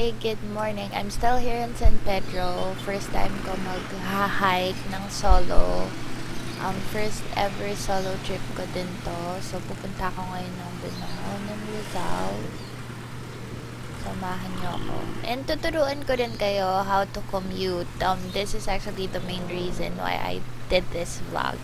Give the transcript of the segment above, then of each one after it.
Hi, good morning. I'm still here in San Pedro. First time ko mag-hike ng solo. First ever solo trip ko din to. So, pupunta ako ngayon ng Binangon ng Rizal. Samahan niyo ako. And tuturuan ko din kayo how to commute. This is actually the main reason why I did this vlog.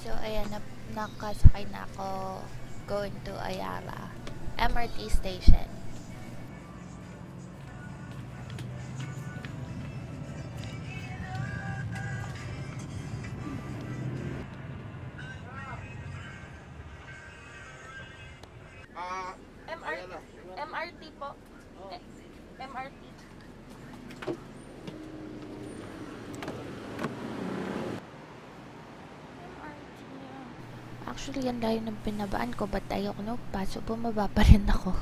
So, ayan, nakasakay na ako going to Ayala MRT station. MRT po. MRT. Actually, yan dahil ng pinabaan ko. Ba't ayoko na paso, bumaba pa rin ako.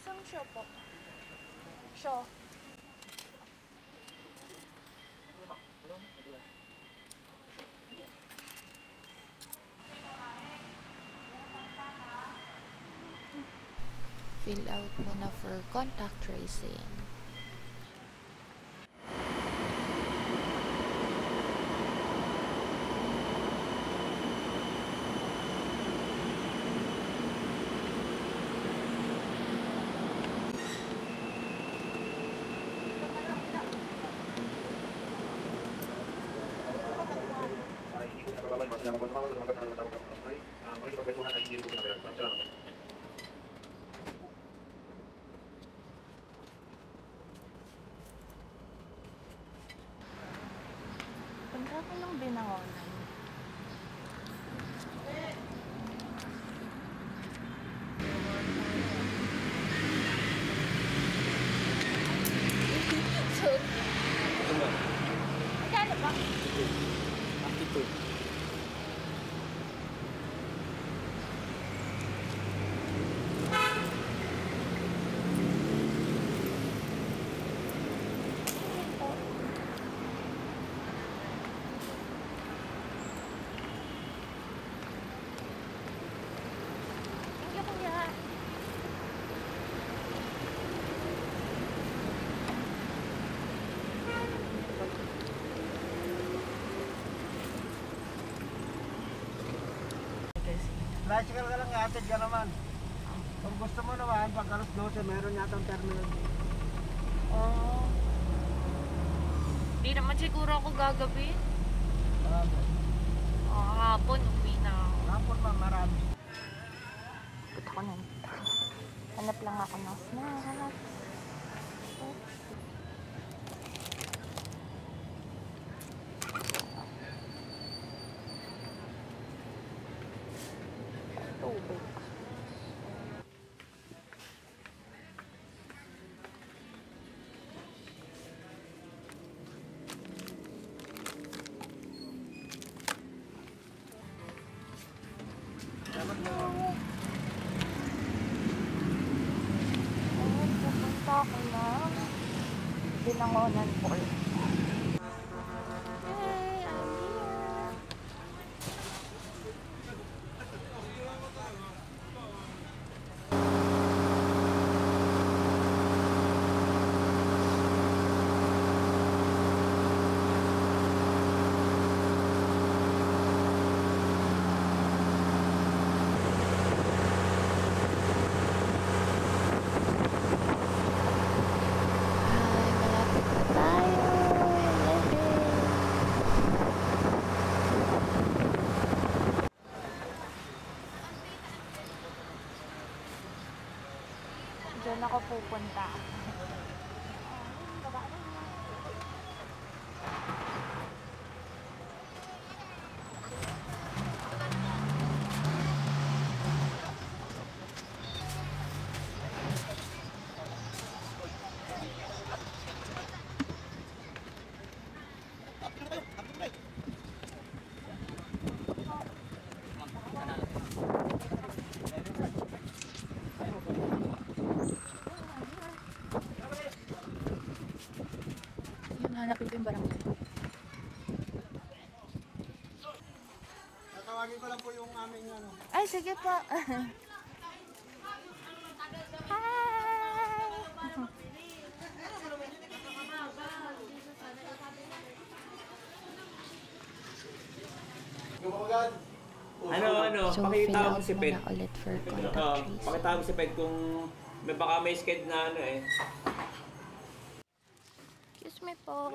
Isang show po. Show. Fill out muna for contact tracing. Punta ko ng Binangon. So, magkano ba? 52. Tricycle ka lang, ihatid ka naman. Kung gusto mo naman, pag alas 12, meron yata ang terminal dito. Oh. Di naman siguro ako gagabi. Hapon, uwi na ako. Hapon ma, marami. Punta ko na. Hanap lang ako ng snacks. Tubig. Ayun, pupunta ako na Binangonan Port. Hey, I'm here. Diyan ako pupunta. Hanapin ko yung barangay. Tatawagin ko lang po yung aming ano. Ay, sige po. Hi! So, pakita fill mo out si Ped. muna ulit for Oo, contact tracing. pakita mo si Ped kung baka may sked na ano eh. Excuse me po.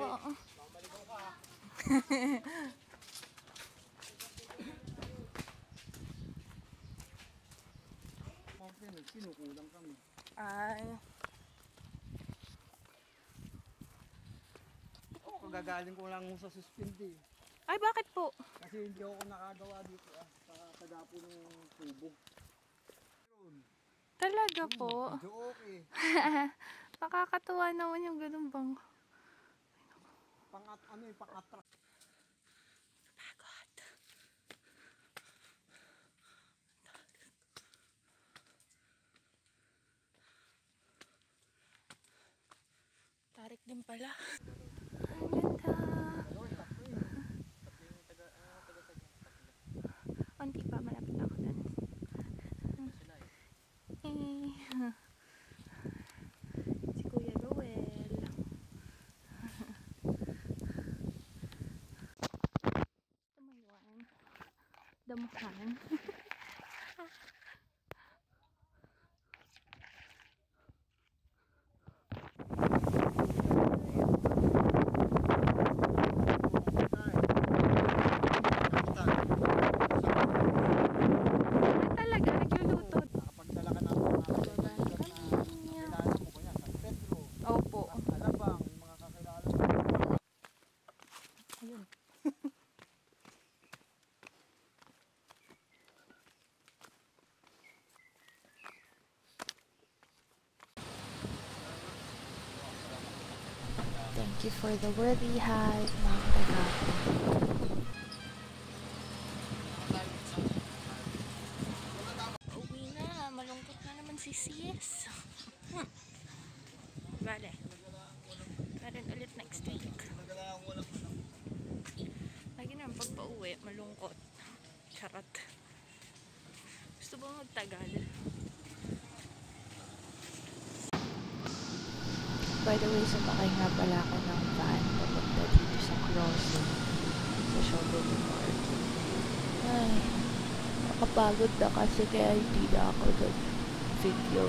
Sinukulang kami. Ay. Kagagaling ko lang sa suspend eh. Ay, bakit po? Kasi hindi ako nakagawa dito sa kadapo ng tubo. Talaga po. Medyo okay. Nakakatuwa naman yung ganun bang. Pang-attract. Pagod. Tarik din pala. Ang ganda. Konti pa, malapit na ako dun. Eh. Si Kuya Roel. Tumayuan. Damuhan. Talaga, nagluluto. Pagdala ka ng mga kakilala mo, kaya San Pedro, Opo. Alabang, yung mga kakilala mo. Ayun. Thank you for the worthy hike, mga kagapon. Uwi na. Malungkot na naman si Sis. Vale. Meron ulit next week. Lagi naman pag pauwi, malungkot. Charot. Gusto ba magtagal? By the way, sumakay nga pala ako ng van papunta dito sa crossing sa Shaw Boulevard. Ay, nakapagod na kasi kaya hindi na ako nag-video.